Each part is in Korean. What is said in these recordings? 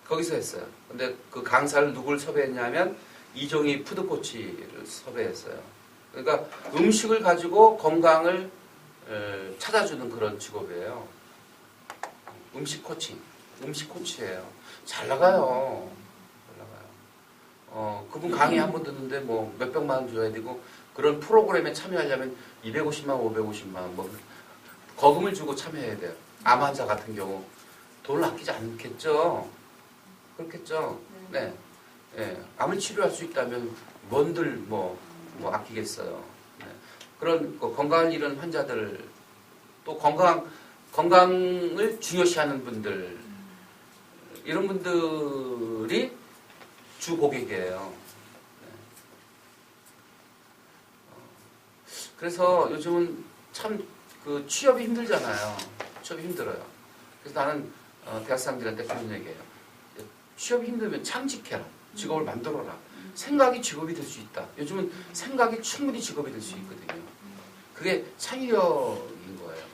거기서 했어요. 근데 그 강사를 누굴 섭외했냐면 이종희 푸드코치를 섭외했어요. 그러니까 음식을 가지고 건강을 찾아주는 그런 직업이에요. 음식 코칭, 음식 코치예요. 잘 나가요. 잘 나가요. 그분 강의 한 번 듣는데 뭐 몇백만 원 줘야 되고 그런 프로그램에 참여하려면 250만 원, 550만 원 뭐 거금을 주고 참여해야 돼요. 암 환자 같은 경우 돈을 아끼지 않겠죠. 그렇겠죠. 네. 네. 암을 치료할 수 있다면 뭔들 뭐 아끼겠어요. 네. 그런 건강을 잃은 환자들 또 건강을 중요시하는 분들 이런 분들이 주 고객이에요. 네. 그래서 요즘은 참 그 취업이 힘들잖아요. 취업이 힘들어요. 그래서 나는 대학생들한테 그런 얘기해요. 취업이 힘들면 창직해라. 직업을 만들어라. 생각이 직업이 될 수 있다. 요즘은 생각이 충분히 직업이 될 수 있거든요. 그게 창의력인 거예요.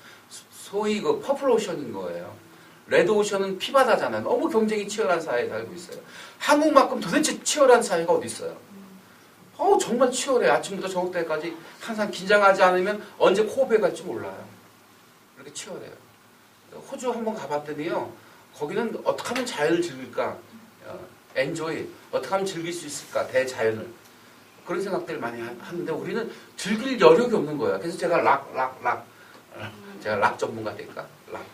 소위 그 퍼플오션인 거예요. 레드오션은 피바다잖아요. 너무 경쟁이 치열한 사회에 살고 있어요. 한국만큼 도대체 치열한 사회가 어디 있어요? 정말 치열해. 아침부터 저녁 때까지 항상 긴장하지 않으면 언제 코업에 갈지 몰라요. 그렇게 치열해요. 호주 한번 가봤더니요. 거기는 어떻게 하면 자연을 즐길까? 엔조이. 어떻게 하면 즐길 수 있을까? 대자연을. 그런 생각들을 많이 하는데 우리는 즐길 여력이 없는 거예요. 그래서 제가 제가 락 전문가 될까? 락.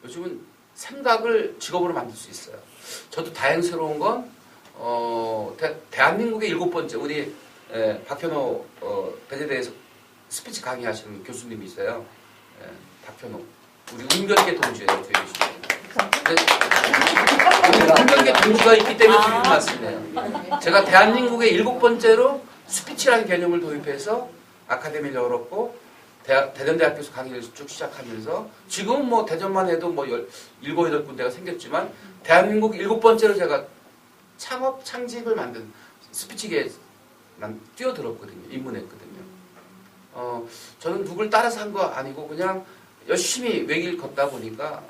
요즘은 생각을 직업으로 만들 수 있어요. 저도 다행스러운 건 대한민국의 7번째 우리 박현호 배제대에서 스피치 강의하시는 교수님이 있어요. 박현호. 우리 운변계 동지예요. 뒤에 계시는. 운변계 동지가 있기 때문에 드리는 말씀이에요. 제가 대한민국의 7번째로 스피치라는 개념을 도입해서 아카데미를 열었고 대전대학교에서 강의를 쭉 시작하면서 지금은 뭐 대전만 해도 뭐 7, 8군데가 생겼지만 대한민국 7번째로 제가 창집을 만든 스피치계에 난 뛰어들었거든요. 입문했거든요. 저는 누굴 따라서 한 거 아니고 그냥 열심히 외길 걷다 보니까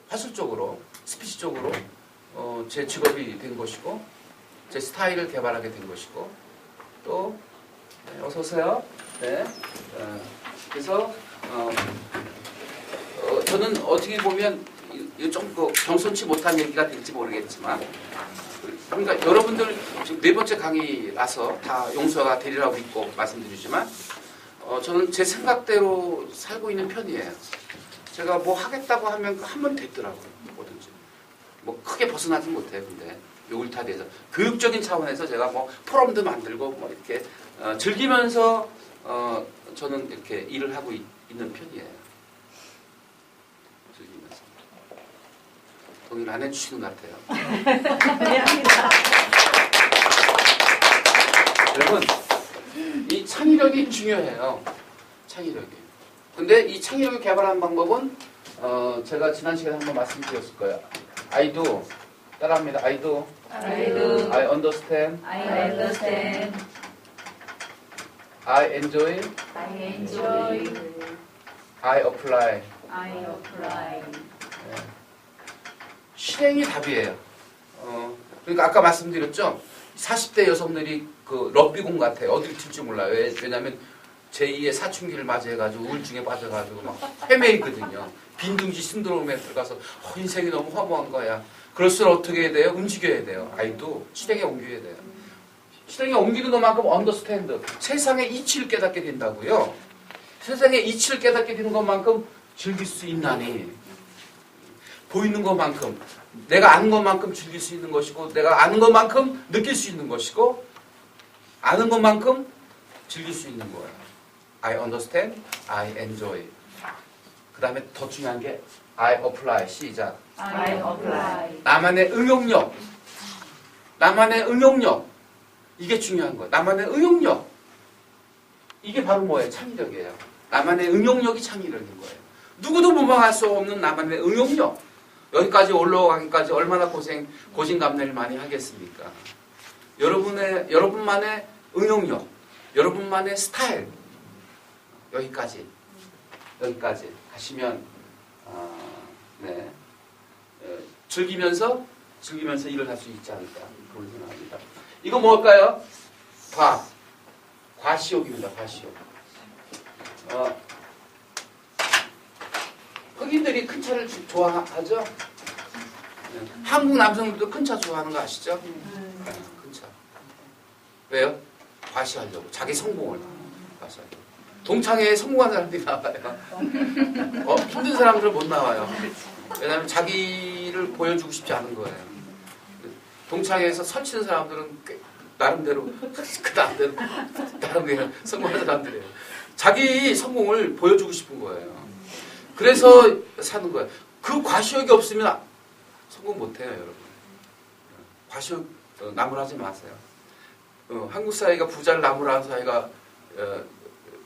화술적으로 스피치 쪽으로 제 직업이 된 것이고 제 스타일을 개발하게 된 것이고 또 어서 오세요. 네. 그래서 저는 어떻게 보면 좀 겸손치 못한 얘기가 될지 모르겠지만 그러니까 여러분들 지금 4번째 강의라서 다 용서가 되리라고 믿고 말씀드리지만 저는 제 생각대로 살고 있는 편이에요. 제가 뭐 하겠다고 하면 하면 됐더라고요. 뭐든지. 뭐 크게 벗어나지 못해요. 근데 요울타에 대해서 교육적인 차원에서 제가 뭐 포럼도 만들고 뭐 이렇게 즐기면서 저는 이렇게 일을 하고 있는 편이에요. 즐기면서. 동의를 안 해주시는 것 같아요. 여러분, 이 창의력이 중요해요. 창의력이. 근데 이 창의력을 개발하는 방법은 제가 지난 시간에 한번 말씀드렸을 거예요. I do. 따라합니다. I do. I do. I understand. I understand. I enjoy. I enjoy. I apply. I apply. 실행이 답이에요. 그러니까 아까 말씀드렸죠. 40대 여성들이 그 럭비공 같아요. 어딜 튈지 몰라요. 왜냐하면 제2의 사춘기를 맞이해가지고 우울증에 빠져가지고 막 헤매이거든요. 빈둥지 신드롬에 들어가서 인생이 너무 허무한 거야. 그럴수록 어떻게 해야 돼요? 움직여야 돼요. 아이도 실행에 옮겨야 돼요. 실행에 옮기는 것만큼 언더스탠드. 세상의 이치를 깨닫게 된다고요. 세상의 이치를 깨닫게 되는 것만큼 즐길 수 있나니. 보이는 것만큼 내가 아는 것만큼 즐길 수 있는 것이고 내가 아는 것만큼 느낄 수 있는 것이고 아는 것만큼 즐길 수 있는 거예요. I understand, I enjoy. 그 다음에 더 중요한 게 I apply. 시작. I apply. 나만의 응용력. 나만의 응용력. 이게 중요한 거예요. 나만의 응용력. 이게 바로 뭐예요? 창의력이에요. 나만의 응용력이 창의력인 거예요. 누구도 모방할 수 없는 나만의 응용력. 여기까지 올라가기까지 얼마나 고진감래를 많이 하겠습니까? 여러분만의 응용력, 여러분만의 스타일, 여기까지 하시면, 네. 즐기면서 일을 할 수 있지 않을까 그런 생각합니다. 이거 뭘까요? 과시욕입니다. 과시욕. 흑인들이 큰 차를 좋아하죠? 네. 한국 남성들도 큰 차 좋아하는 거 아시죠? 큰 차. 왜요? 과시하려고. 자기 성공을 과시하려고. 동창회에 성공한 사람들이 나와요. 힘든 사람들은 못 나와요. 왜냐하면 자기를 보여주고 싶지 않은 거예요. 동창회에서 설치는 사람들은 나름대로 나름대로 성공한 사람들이에요. 자기 성공을 보여주고 싶은 거예요. 그래서 사는 거예요. 그 과시욕이 없으면 성공 못해요, 여러분. 과시욕 나무라지 마세요. 한국 사회가 부자를 나무라는 사회가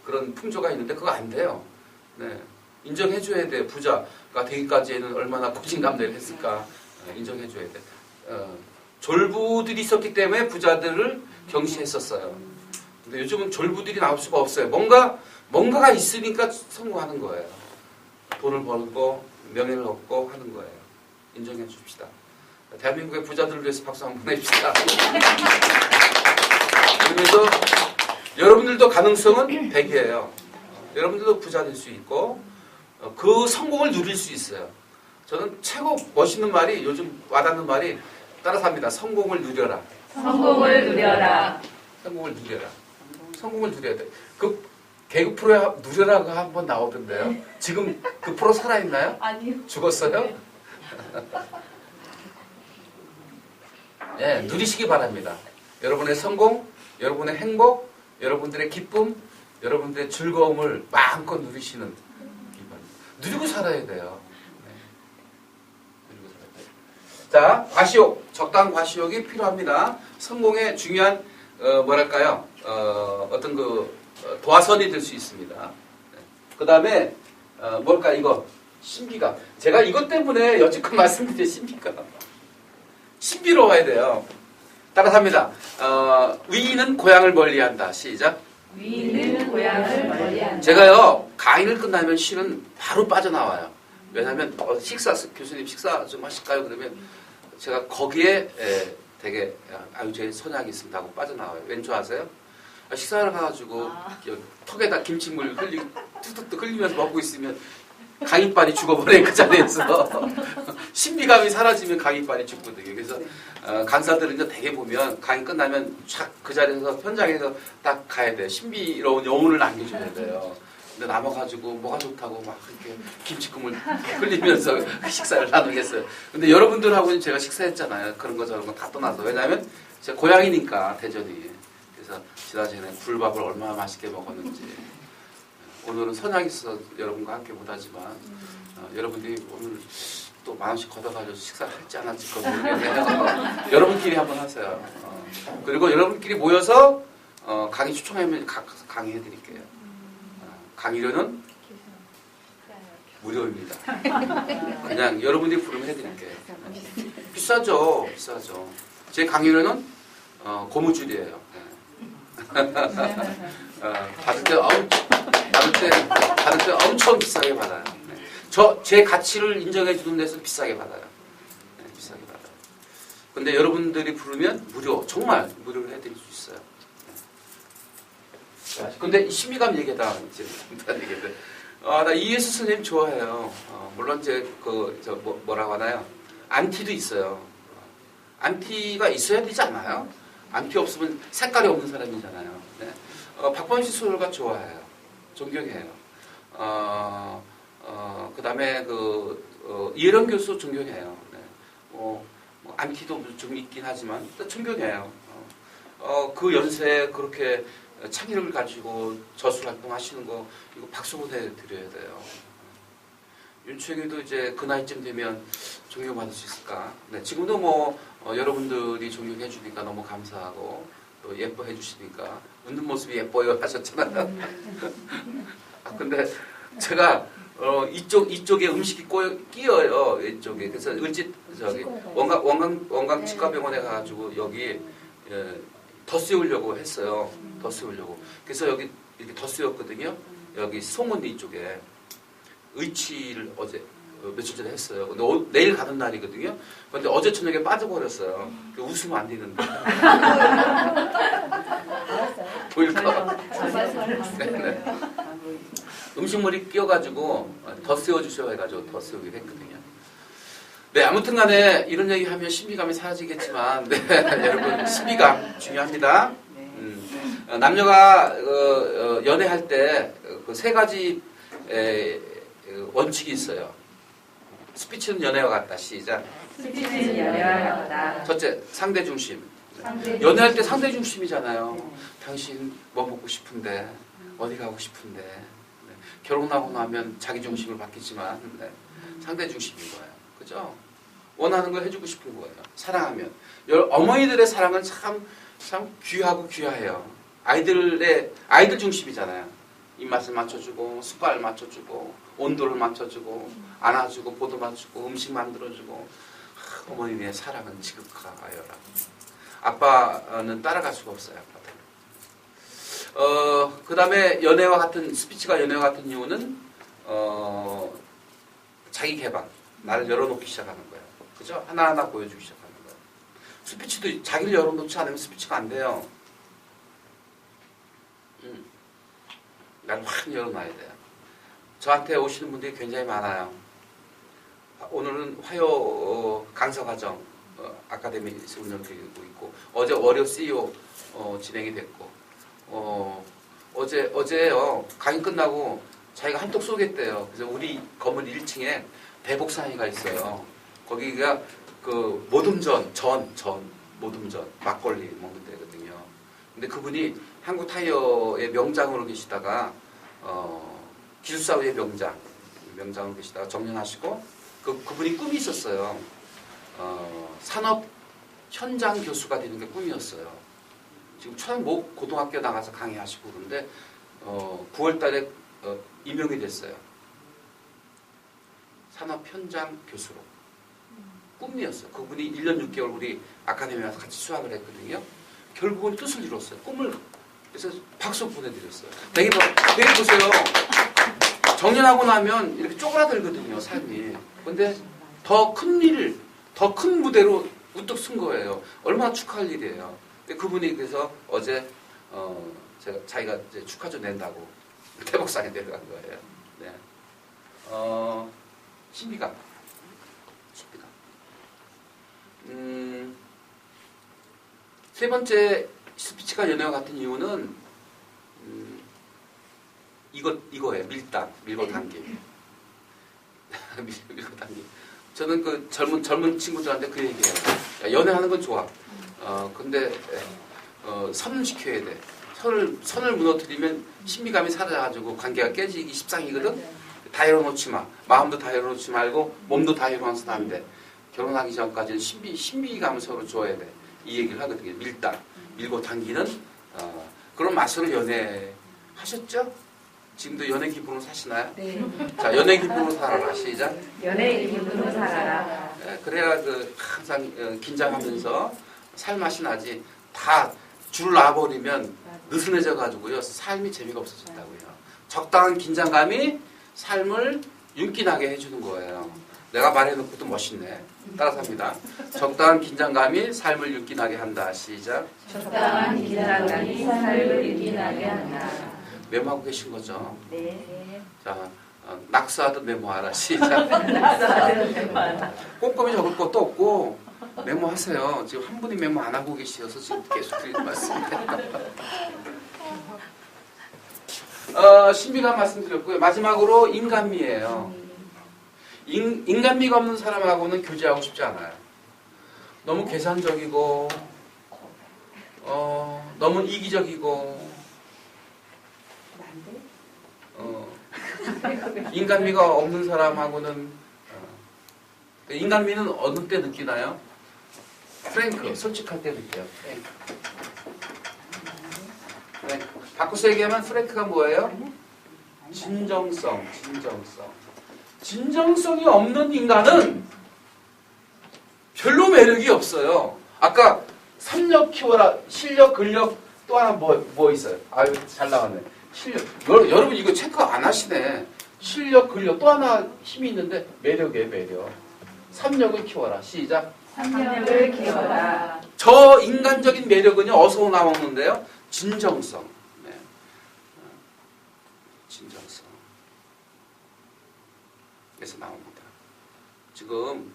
그런 풍조가 있는데 그거 안 돼요. 네. 인정해줘야 돼. 부자가 되기까지는 얼마나 고진감대를 했을까 인정해줘야 돼. 졸부들이 있었기 때문에 부자들을 경시했었어요. 근데 요즘은 졸부들이 나올 수가 없어요. 뭔가가 있으니까 성공하는 거예요. 돈을 벌고 명예를 얻고 하는 거예요. 인정해 줍시다. 대한민국의 부자들을 위해서 박수 한번 보내줍시다. 그러면서 여러분들도 가능성은 100이에요. 여러분들도 부자 될 수 있고 그 성공을 누릴 수 있어요. 저는 최고 멋있는 말이 요즘 와닿는 말이 따라서 합니다. 성공을 누려라. 성공을 누려라. 성공을 누려라. 성공을 누려야 돼. 그 개그 프로에 누려라가 한번 나오던데요. 지금 그 프로 살아있나요? 아니요. 죽었어요? 네, 누리시기 바랍니다. 여러분의 성공, 여러분의 행복, 여러분들의 기쁨, 여러분들의 즐거움을 마음껏 누리시는 누리고 살아야 돼요. 네. 누리고 살아야 돼요. 자, 과시욕, 적당한 과시욕이 필요합니다. 성공의 중요한 뭐랄까요? 어떤 도화선이 될 수 있습니다. 네. 그 다음에 뭘까 이거 신비감. 제가 이것 때문에 여지껏 말씀드린 신비감. 신비로워야 돼요. 따라서 합니다. 위인은 고향을 멀리한다. 시작. 위인은 고향을 멀리한다. 제가요 강의를 끝나면 실은 바로 빠져나와요. 왜냐하면 교수님 식사 좀 하실까요? 그러면 제가 거기에 되게 제 선약이 있습니다 하고 빠져나와요. 왠 줄 아세요? 식사하러 가가지고 턱에다 김치물 툭툭툭 흘리면서 먹고 있으면 강의빨이 죽어버려요. 그 자리에서. 신비감이 사라지면 강의빨이 죽거든요. 그래서 강사들은 이제 대개 보면 강의 끝나면 촥 그 자리에서 현장에서 딱 가야 돼요. 신비로운 영혼을 남겨줘야 돼요. 근데 남아가지고 뭐가 좋다고 막 이렇게 김치국물 흘리면서 식사를 나누겠어요. 근데 여러분들하고는 제가 식사했잖아요. 그런 거 저런 거 다 떠나서. 왜냐하면 제 고향이니까 대전이. 그래서 지난주에 굴밥을 얼마나 맛있게 먹었는지. 오늘은 선약이 있어서 여러분과 함께 못하지만 여러분들이 오늘 또 10,000원씩 걷어가지고 식사를 할지 안 할지 그건 모르겠네요. 여러분끼리 한번 하세요. 그리고 여러분끼리 모여서 강의 추천하면 강의해드릴게요. 강의료는 무료입니다. 그냥 여러분들이 부르면 해드릴게요. 비싸죠. 제 강의료는 고무줄이에요. 받을 때 엄청 비싸게 받아요. 제 가치를 인정해 주는 데서 비싸게 받아요. 비싸게 받아요. 근데 여러분들이 부르면 정말 무료로 해드릴 수 있어요. 근데 신비감 얘기다 얘기인데, 나 이예수 선생님 좋아해요. 물론 뭐라고 하나요? 안티도 있어요. 안티가 있어야 되지 않나요? 안티 없으면 색깔이 없는 사람이잖아요. 네. 박범신 소설가 좋아해요. 존경해요. 그 다음에 이혜령 교수 존경해요. 네. 안티도 좀 있긴 하지만 존경해요. 그 연세에 그렇게 창의력을 가지고 저술 활동하시는 거 이거 박수 보내드려야 돼요. 윤추에게도 이제 그 나이쯤 되면 존경받을 수 있을까? 네, 지금도 여러분들이 존경해 주니까 너무 감사하고 또 예뻐해 주시니까 웃는 모습이 예뻐요 하셨잖아요. 근데 제가 이쪽에 음식이 끼어요. 이쪽에. 그래서 원광 치과병원에 가가지고 여기 더 씌우려고 했어요. 더 씌우려고. 그래서 여기 이렇게 더 씌웠거든요. 여기 송은리 쪽에 의치를 어제 며칠 전에 했어요. 근데 내일 가는 날이거든요. 근데 어제 저녁에 빠져버렸어요. 웃으면 안 되는데. 보일까? 네. 음식물이 끼어가지고 더 세워주셔 해가지고 더 세우기로 했거든요. 네, 아무튼 간에 이런 얘기 하면 신비감이 사라지겠지만, 네, 여러분, 신비감 중요합니다. 남녀가 연애할 때 그 세 가지 원칙이 있어요. 스피치는 연애와 같다. 시작. 스피치는 연애와 같다. 첫째, 상대 중심. 연애할 때 상대 중심이잖아요. 당신 뭐 먹고 싶은데, 어디 가고 싶은데. 네. 결혼하고 나면 자기 중심으로 바뀌지만, 네. 상대 중심인 거예요. 그죠? 원하는 걸 해주고 싶은 거예요. 사랑하면. 어머니들의 사랑은 참 귀하고 귀해요. 아이들 중심이잖아요. 입맛을 맞춰주고, 숟갈 맞춰주고, 온도를 맞춰주고, 안아주고, 보도 맞추고, 음식 만들어주고. 어머니의 사랑은 지극하여라. 아빠는 따라갈 수가 없어요. 아빠들. 그 다음에 스피치가 연애와 같은 이유는, 자기 개방. 나를 열어놓기 시작하는 거예요. 그죠? 하나하나 보여주기 시작하는 거예요. 스피치도 자기를 열어놓지 않으면 스피치가 안 돼요. 나를 확 열어놔야 돼요. 저한테 오시는 분들이 굉장히 많아요. 오늘은 화요 강사과정 아카데미에서 운영되고 있고, 어제 월요 CEO 진행이 됐고, 어제요 강의 끝나고 자기가 한턱 쏘겠대요. 그래서 우리 건물 1층에 대복상이가 있어요. 거기가 그 모듬전 막걸리 먹는 데거든요. 근데 그분이 한국 타이어의 명장으로 계시다가 기술사회의 명장으로 계시다가 정년하시고 그분이 꿈이 있었어요. 산업 현장 교수가 되는 게 꿈이었어요. 지금 초등목 고등학교 나가서 강의하시고 그런데 9월달에 임용이 됐어요. 산업 현장 교수로. 꿈이었어요. 그분이 1년 6개월 우리 아카데미에 와서 같이 수학을 했거든요. 결국은 뜻을 이뤘어요. 꿈을. 그래서 박수 보내드렸어요. 되게 보세요. 정년하고 나면 이렇게 쪼그라들거든요, 삶이. 근데 더 큰 일을, 더 큰 무대로 우뚝 쓴 거예요. 얼마나 축하할 일이에요. 근데 그분이 그래서 어제, 자기가 이제 축하주 낸다고 대복상에 내려간 거예요. 네. 신비감. 세 번째 스피치가 연애와 같은 이유는 이거예요. 밀고 당김. 밀고 당김. 저는 그 젊은 친구들한테 그 얘기해요. 야, 연애하는 건 좋아. 근데 선을 지켜야 돼. 선을 무너뜨리면 신비감이 사라져가지고 관계가 깨지기 십상이거든. 다 열어놓지 마. 마음도 다 열어놓지 말고 몸도 다 열어놓아서는 안 돼. 결혼하기 전까지는 신비감을 서로 줘야 돼. 이 얘기를 하거든요. 밀고 당기는 그런 맛으로 연애하셨죠? 지금도 연애 기분으로 사시나요? 네. 자, 연애 기분으로 살아라. 시작. 연애 기분으로 살아라. 네, 그래야 항상 긴장하면서 살맛이 나지. 다 줄 놔버리면 느슨해져가지고요. 삶이 재미가 없어진다고요. 적당한 긴장감이 삶을 윤기나게 해주는 거예요. 내가 말해놓고도 멋있네. 따라서 합니다. 적당한 긴장감이 삶을 윤기나게 한다. 시작. 적당한 긴장감이 삶을 윤기나게 한다. 메모하고 계신 거죠? 네. 자, 낙서하듯 메모하라. 시작. 낙서하듯 메모하라. 꼼꼼히 적을 것도 없고 메모하세요. 지금 한 분이 메모 안 하고 계셔서 지금 계속 드리는 말씀입니다. 신비감 말씀드렸고요. 마지막으로 인간미예요. 인간미가 없는 사람하고는 교제하고 싶지 않아요. 너무 계산적이고 너무 이기적이고 인간미가 없는 사람하고는 인간미는 어느 때 느끼나요? 프랭크, 솔직할 때 느껴요. 프랭크. 바꿔서 얘기하면 프랭크가 뭐예요? 진정성이 없는 인간은 별로 매력이 없어요. 아까 삼력 키워라, 실력, 근력, 또 하나 뭐 있어요? 아유, 잘 나왔네. 실력. 여러분 이거 체크 안 하시네. 실력, 근력 또 하나 힘이 있는데 매력이에요, 매력. 삼력을 키워라. 시작. 삼력을 키워라. 저 인간적인 매력은요, 어디서 나오는데요? 진정성. 네. 진정성. 에서 나옵니다. 지금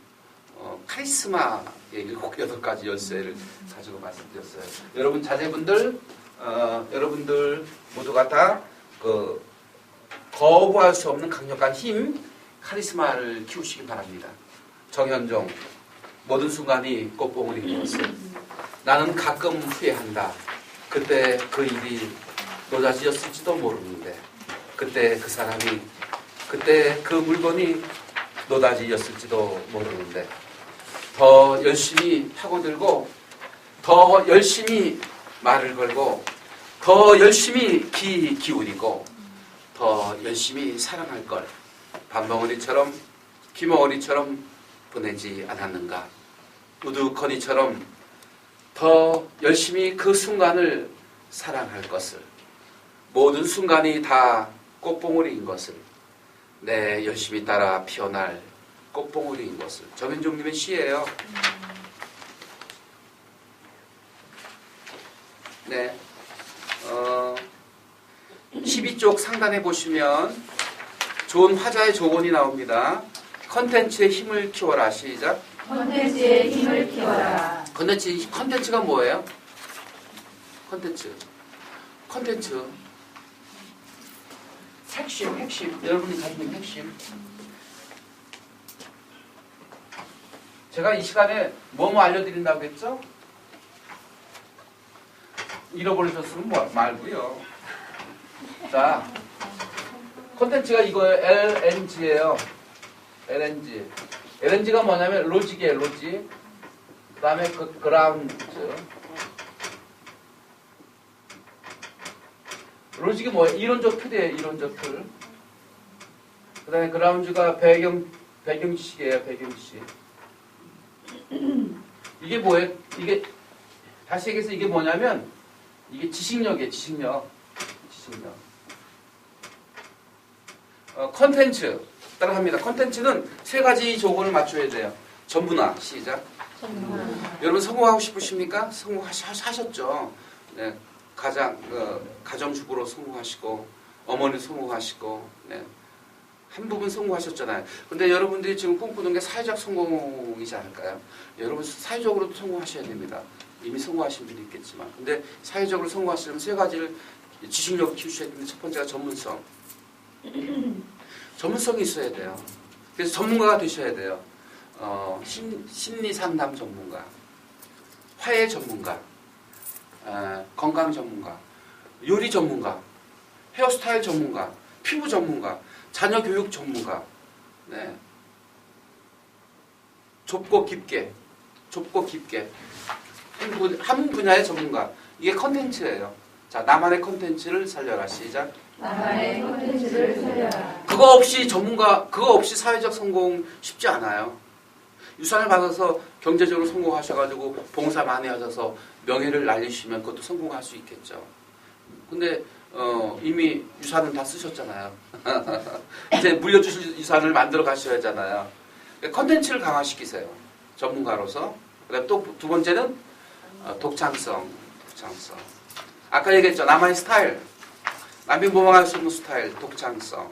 카리스마의 7, 8가지 열쇠를 가지고 말씀드렸어요. 여러분 자제분들, 여러분들 모두가 다 거부할 수 없는 강력한 힘, 카리스마를 키우시기 바랍니다. 정현종, 모든 순간이 꽃봉오리인 것을. 나는 가끔 후회한다. 그때 그 일이 노다지였을지도 모르는데, 그때 그 사람이, 그때 그 물건이 노다지였을지도 모르는데, 더 열심히 파고들고, 더 열심히 말을 걸고, 더 열심히 귀 기울이고, 더 열심히 사랑할 걸 밥먹으리처럼 귀먹으리처럼 보내지 않았는가. 우두커니처럼 더 열심히 그 순간을 사랑할 것을, 모든 순간이 다 꽃봉오리인 것을, 내 열심히 따라 피어날 꽃봉오리인 것을. 정현종님의 시예요. 네. 12쪽 상단에 보시면 좋은 화자의 조건이 나옵니다. 컨텐츠의 힘을 키워라. 시작. 콘텐츠의 힘을 키워라. 컨텐츠가 뭐예요? 컨텐츠. 핵심. 여러분이 가지고 있는 핵심. 제가 이 시간에 뭐뭐 알려드린다고 했죠? 잃어버리셨으면 말고요. 자, 콘텐츠가 이거예요. LNG예요. LNG. LNG가 뭐냐면 로직이에요. 로직. 그 다음에 그라운드. 로직이 뭐예요? 이론적 틀이에요. 이론적 틀. 그 다음에 그라운드가 배경 지식이에요. 배경 지식. 이게 뭐예요? 이게 다시 얘기해서 이게 뭐냐면 이게 지식력이에요. 지식력. 컨텐츠 따라합니다. 컨텐츠는 3가지 조건을 맞춰야 돼요. 전문화. 시작. 여러분 성공하고 싶으십니까? 성공하셨죠. 네. 가정주부로 성공하시고 어머니 성공하시고 네. 한 부분 성공하셨잖아요. 근데 여러분들이 지금 꿈꾸는 게 사회적 성공이지 않을까요? 여러분 사회적으로도 성공하셔야 됩니다. 이미 성공하신 분이 있겠지만. 근데 사회적으로 성공하시려면 3가지를 지식력을 키우셔야 되는데, 첫 번째가 전문성. 전문성이 있어야 돼요. 그래서 전문가가 되셔야 돼요. 심리 상담 전문가, 화해 전문가, 건강 전문가, 요리 전문가, 헤어스타일 전문가, 피부 전문가, 자녀 교육 전문가. 네. 좁고 깊게 한 분야의 전문가. 이게 컨텐츠예요. 자, 나만의 컨텐츠를 살려라. 시작. 나만의 콘텐츠를 살려라. 그거 없이 사회적 성공 쉽지 않아요. 유산을 받아서 경제적으로 성공하셔가지고 봉사 많이 하셔서 명예를 날리시면 그것도 성공할 수 있겠죠. 근데 이미 유산은 다 쓰셨잖아요. 이제 물려주실 유산을 만들어 가셔야 하잖아요. 컨텐츠를 강화시키세요. 전문가로서. 그다음 또 두 번째는 독창성. 아까 얘기했죠. 나만의 스타일. 남이 모방할 수 없는 스타일. 독창성.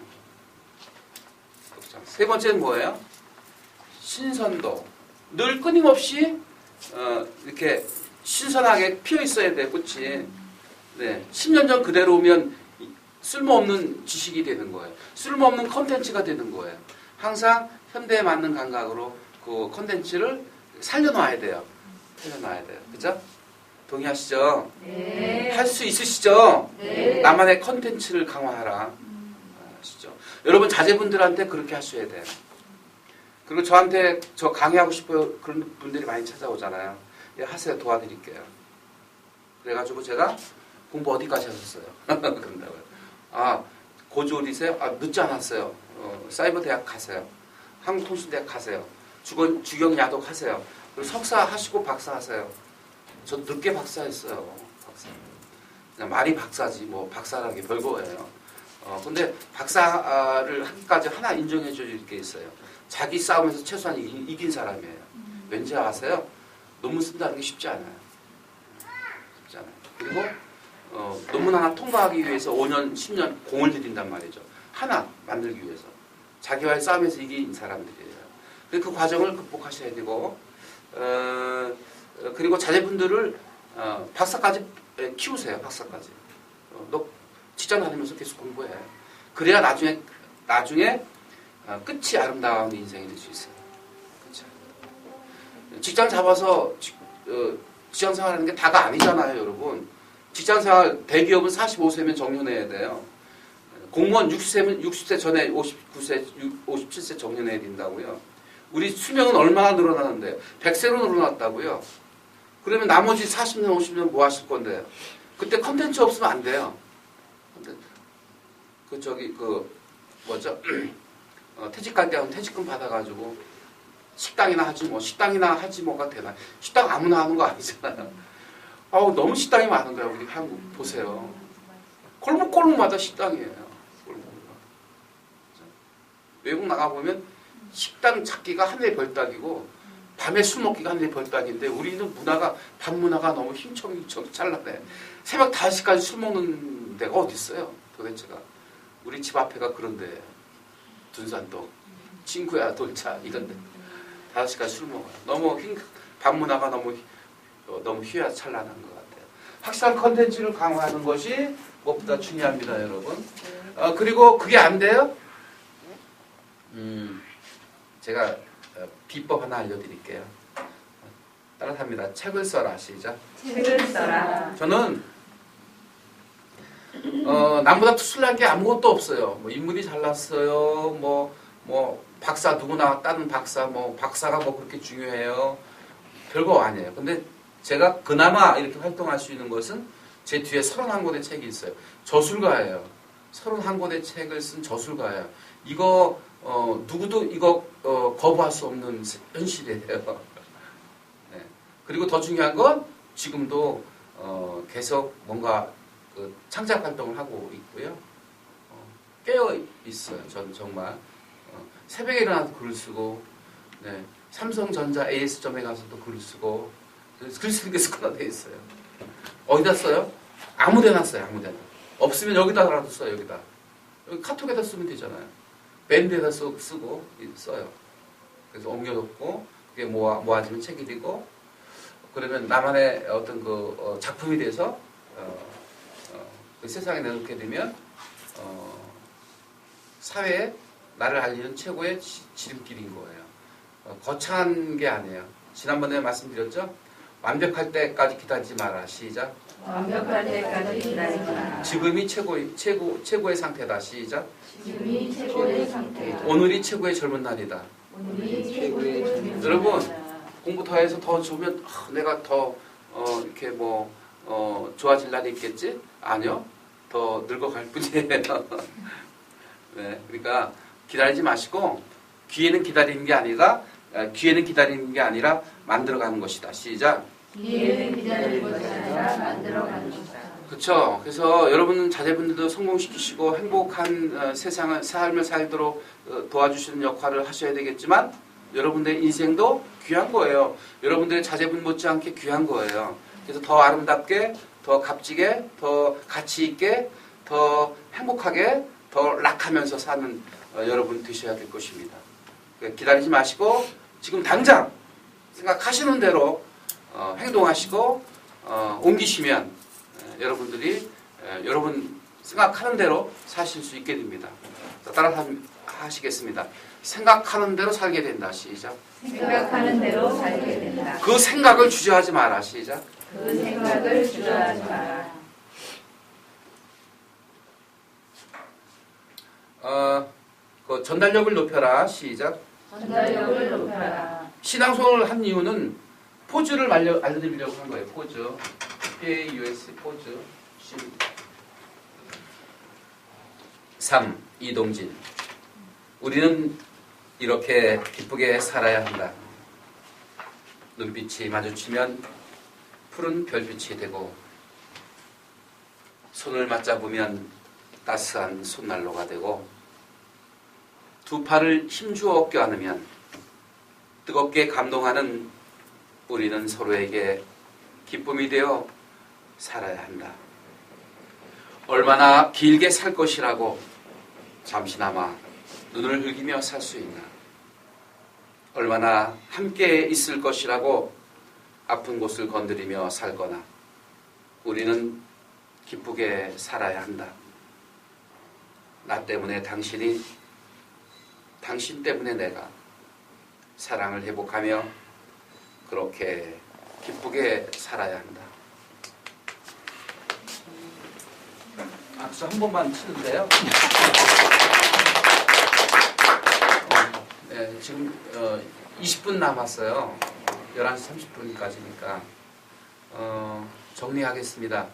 세 번째는 뭐예요? 신선도. 늘 끊임없이 이렇게 신선하게 피어 있어야 돼요. 꽃이. 네. 10년 전 그대로 오면 쓸모없는 지식이 되는 거예요. 쓸모없는 컨텐츠가 되는 거예요. 항상 현대에 맞는 감각으로 그 컨텐츠를 살려놔야 돼요. 그죠? 동의하시죠? 네. 할 수 있으시죠? 네. 나만의 컨텐츠를 강화하라. 아시죠? 여러분 자제분들한테 그렇게 하셔야 돼요. 그리고 저한테 저 강의하고 싶어요. 그런 분들이 많이 찾아오잖아요. 예, 하세요. 도와드릴게요. 그래가지고 제가 공부 어디까지 하셨어요? 그런다고요. 아, 고졸이세요? 아, 늦지 않았어요. 사이버 대학 가세요. 한국통신대학 가세요. 주경야독 하세요. 그리고 석사 하시고 박사 하세요. 저 늦게 박사했어요. 박사. 그냥 말이 박사지 뭐 박사라는 게 별거예요. 근데 박사를 하기까지 하나 인정해 줄 게 있어요. 자기 싸움에서 최소한 이긴 사람이에요. 왠지 아세요? 논문 쓴다는 게 쉽지 않아요. 쉽지 않아요. 그리고 논문 하나 통과하기 위해서 5년, 10년 공을 들인단 말이죠. 하나 만들기 위해서. 자기와의 싸움에서 이긴 사람들이에요. 그 과정을 극복하셔야 되고, 그리고 자제분들을 박사까지 키우세요. 박사까지. 너 직장 다니면서 계속 공부해. 그래야 나중에 끝이 아름다운 인생이 될 수 있어요. 그렇죠? 직장 잡아서 직장 생활하는 게 다가 아니잖아요, 여러분. 직장 생활 대기업은 45세면 정년해야 돼요. 공무원 60세 전에 57세 정년해야 된다고요. 우리 수명은 얼마나 늘어나는데요? 100세로 늘어났다고요. 그러면 나머지 40년, 50년 뭐 하실 건데요? 그때 컨텐츠 없으면 안 돼요. 퇴직할 때 하면 퇴직금 받아가지고 식당이나 하지 뭐가 되나. 식당 아무나 하는 거 아니잖아요. 너무 식당이 많은 거야. 우리 한국 보세요. 골목골목마다 식당이에요. 골목골목. 외국 나가보면 식당 찾기가 하늘의 별따기고 밤에 술 먹기가 하늘의 별따기인데 우리는 밤 문화가 너무 힘청힘청 찬란해. 새벽 5시까지 술 먹는 데가 어디 있어요? 도대체가. 우리 집 앞에가 그런 데예요. 둔산동, 친구야 돌차 이런 데. 5시까지 술 먹어요. 밤 문화가 너무 휘황찬란한 것 같아요. 확실한 컨텐츠를 강화하는 것이 무엇보다 중요합니다, 여러분. 그리고 그게 안 돼요? 제가 비법 하나 알려드릴게요. 따라합니다. 책을 써라. 시작. 책을 써라. 저는 남보다 투술난 게 아무것도 없어요. 뭐 인물이 잘났어요. 뭐 박사 누구나 따는 박사 박사가 그렇게 중요해요. 별거 아니에요. 근데 제가 그나마 이렇게 활동할 수 있는 것은 제 뒤에 31권의 책이 있어요. 저술가예요. 31권의 책을 쓴 저술가예요. 이거 누구도 이거 거부할 수 없는 현실이에요. 네. 그리고 더 중요한 건 지금도 계속 뭔가 창작 활동을 하고 있고요. 깨어 있어요. 저는 정말 새벽에 일어나서 글을 쓰고, 네. 삼성전자 AS점에 가서도 글을 쓰고, 글 쓰는 게 습관화되어 있어요. 어디다 써요? 아무데나 써요. 아무데나. 없으면 여기다라도 써요. 여기다. 여기 카톡에다 쓰면 되잖아요. 밴드에다 쓰고 써요. 그래서 옮겨놓고 그게 모아지면 책이 되고, 그러면 나만의 어떤 작품이 돼서 그 세상에 내놓게 되면 사회에 나를 알리는 최고의 지름길인 거예요. 거창한 게 아니에요. 지난번에 말씀드렸죠? 완벽할 때까지 기다리지 마라. 시작. 완벽할 때까지 기다리지 마라. 지금이 최고의 상태다. 시작. 지금이 최고의 상태다. 오늘이 최고의 젊은 날이다. 오늘이 최고의 젊은 여러분, 날이다. 공부 더 해서 더 좋으면 내가 더 이렇게 좋아질 날이 있겠지? 아니요. 더 늙어갈 뿐이에요. 네, 그러니까 기다리지 마시고 기회는 기다리는 게 아니라 만들어가는 것이다. 시작. 기회는 기다리는 것이 아니라 만들어가는 것이다. 그렇죠. 그래서 여러분 자제분들도 성공시키시고 행복한 삶을 살도록 도와주시는 역할을 하셔야 되겠지만 여러분들의 인생도 귀한 거예요. 여러분들의 자제분 못지않게 귀한 거예요. 그래서 더 아름답게, 더 값지게, 더 가치 있게, 더 행복하게, 더 락하면서 사는 여러분 되셔야 될 것입니다. 기다리지 마시고 지금 당장 생각하시는 대로 행동하시고 옮기시면 여러분들이 여러분 생각하는 대로 사실 수 있게 됩니다. 따라 하시겠습니다. 생각하는 대로 살게 된다. 시작. 생각하는 대로 살게 된다. 그 생각을 주저하지 마라. 시작. 그 생각을 주저하지 마라. 그 전달력을 높여라. 시작. 전달력을 높여라. 신앙송을 한 이유는 포즈를 알려드리려고 한 거예요. 포즈. PAUS 포즈. 3. 이동진. 우리는 이렇게 기쁘게 살아야 한다. 눈빛이 마주치면 푸른 별빛이 되고 손을 맞잡으면 따스한 손난로가 되고 두 팔을 힘주어 껴안으면 뜨겁게 감동하는 우리는 서로에게 기쁨이 되어 살아야 한다. 얼마나 길게 살 것이라고 잠시나마 눈을 흘기며 살 수 있나. 얼마나 함께 있을 것이라고 아픈 곳을 건드리며 살거나. 우리는 기쁘게 살아야 한다. 나 때문에 당신이, 당신 때문에 내가 사랑을 회복하며 그렇게 기쁘게 살아야 한다. 박수 한 번만 치는데요. 네, 지금 20분 남았어요. 11시 30분까지니까 정리하겠습니다.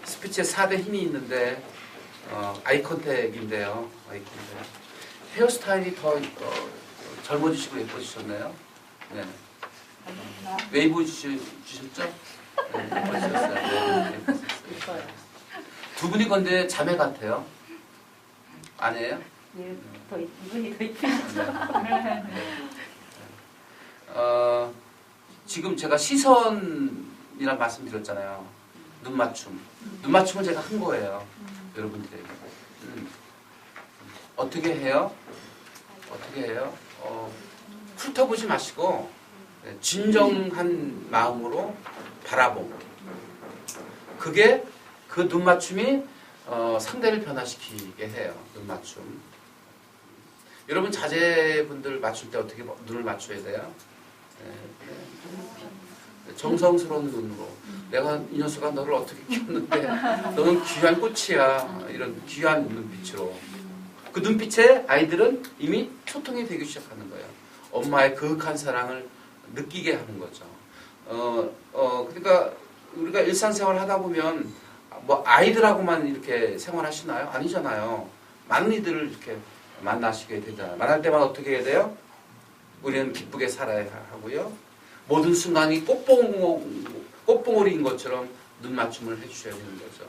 스피치에 4대 힘이 있는데 아이 컨택인데요. 아이 컨택. 헤어스타일이 더 젊어지시고 예뻐지셨네요. 네. 웨이브 주셨죠? 네, 예뻐지셨어요. 네, 예뻐지셨어요. 두 분이 건데 자매 같아요. 아니에요? 이분이 더 이쁘죠. 지금 제가 시선이란 말씀드렸잖아요. 눈 맞춤. 눈 맞춤을 제가 한 거예요. 여러분들에게. 어떻게 해요? 어떻게 해요? 훑어보지 마시고 진정한 마음으로 바라보고 그게 그 눈 맞춤이 상대를 변화시키게 해요. 눈 맞춤. 여러분 자제분들 맞출 때 어떻게 눈을 맞춰야 돼요? 정성스러운 눈으로 내가 이 녀석아 너를 어떻게 키웠는데 너는 귀한 꽃이야. 이런 귀한 눈빛으로 그 눈빛에 아이들은 이미 소통이 되기 시작하는 거예요. 엄마의 그윽한 사랑을 느끼게 하는 거죠. 그러니까 우리가 일상생활을 하다 보면 뭐 아이들하고만 이렇게 생활하시나요? 아니잖아요. 많은 이들을 이렇게 만나시게 되잖아요. 만날 때마다 어떻게 해야 돼요? 우리는 기쁘게 살아야 하고요. 모든 순간이 꽃봉오리인 것처럼 눈 맞춤을 해주셔야 되는 거죠.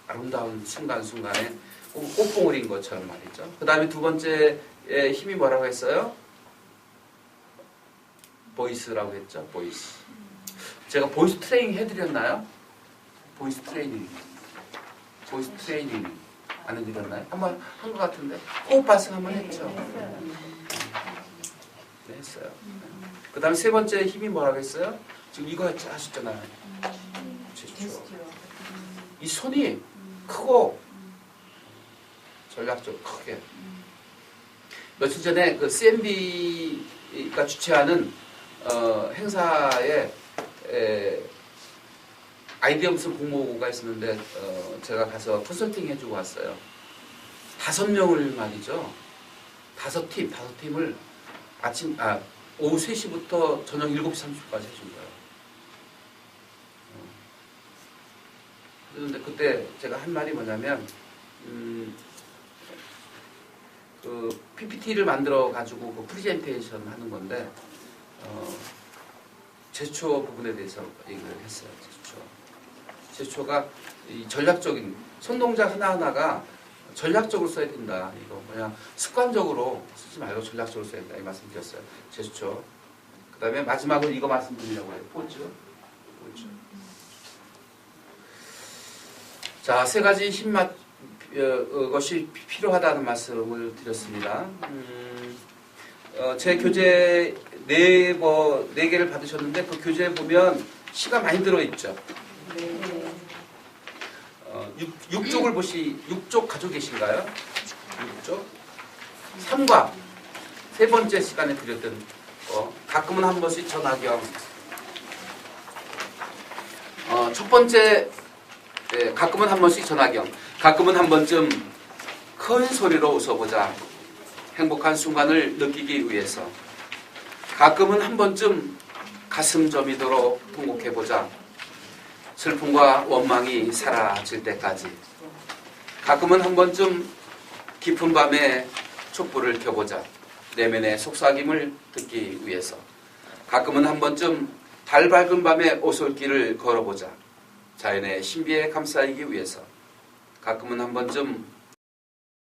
아름다운 순간순간에 꽃봉오리인 것처럼 말이죠. 그 다음에 두 번째 힘이 뭐라고 했어요? 보이스라고 했죠. 보이스. 제가 보이스 트레이닝 해드렸나요? 보이스 트레이닝. 보이스 트레이닝 안 해드렸나요? 한번 한 것 같은데. 호흡 발성 한번 했죠. 네, 했어요. 그 다음에 세 번째 힘이 뭐라고 했어요? 지금 이거 하셨잖아요. 제스처. 이 손이 크고 전략적으로 크게. 며칠 전에 그 CMB가 주최하는 행사에 아이디어 무슨 공모가 있었는데 제가 가서 컨설팅 해주고 왔어요. 5명을 말이죠. 5팀을 오후 3시부터 저녁 7시 30분까지 해준 거예요. 그런데 그때 제가 한 말이 뭐냐면 그 PPT를 만들어 가지고 그 프레젠테이션 하는 건데 제스처 부분에 대해서 얘기를 했어요. 제스처가 이 전략적인 손동작 하나하나가 전략적으로 써야 된다. 이거 그냥 습관적으로 쓰지 말고 전략적으로 써야 된다. 이 말씀드렸어요. 제스처. 그 다음에 마지막으로 이거 말씀드리려고 해요. 포즈. 자, 세 가지 힘맛 것이 필요하다는 말씀을 드렸습니다. 제 교재 4개를 받으셨는데 그 교재에 보면 시가 많이 들어있죠. 6쪽을 6쪽 가지고 계신가요? 6쪽? 3과 세 번째 시간에 드렸던 거. 가끔은 한 번씩 전화경. 첫 번째, 가끔은 한 번씩 전화경. 가끔은 한 번쯤 큰 소리로 웃어보자. 행복한 순간을 느끼기 위해서. 가끔은 한 번쯤 가슴 저미도록 통곡해보자. 슬픔과 원망이 사라질 때까지. 가끔은 한 번쯤 깊은 밤에 촛불을 켜보자. 내면의 속삭임을 듣기 위해서. 가끔은 한 번쯤 달 밝은 밤에 오솔길을 걸어보자. 자연의 신비에 감싸이기 위해서. 가끔은 한 번쯤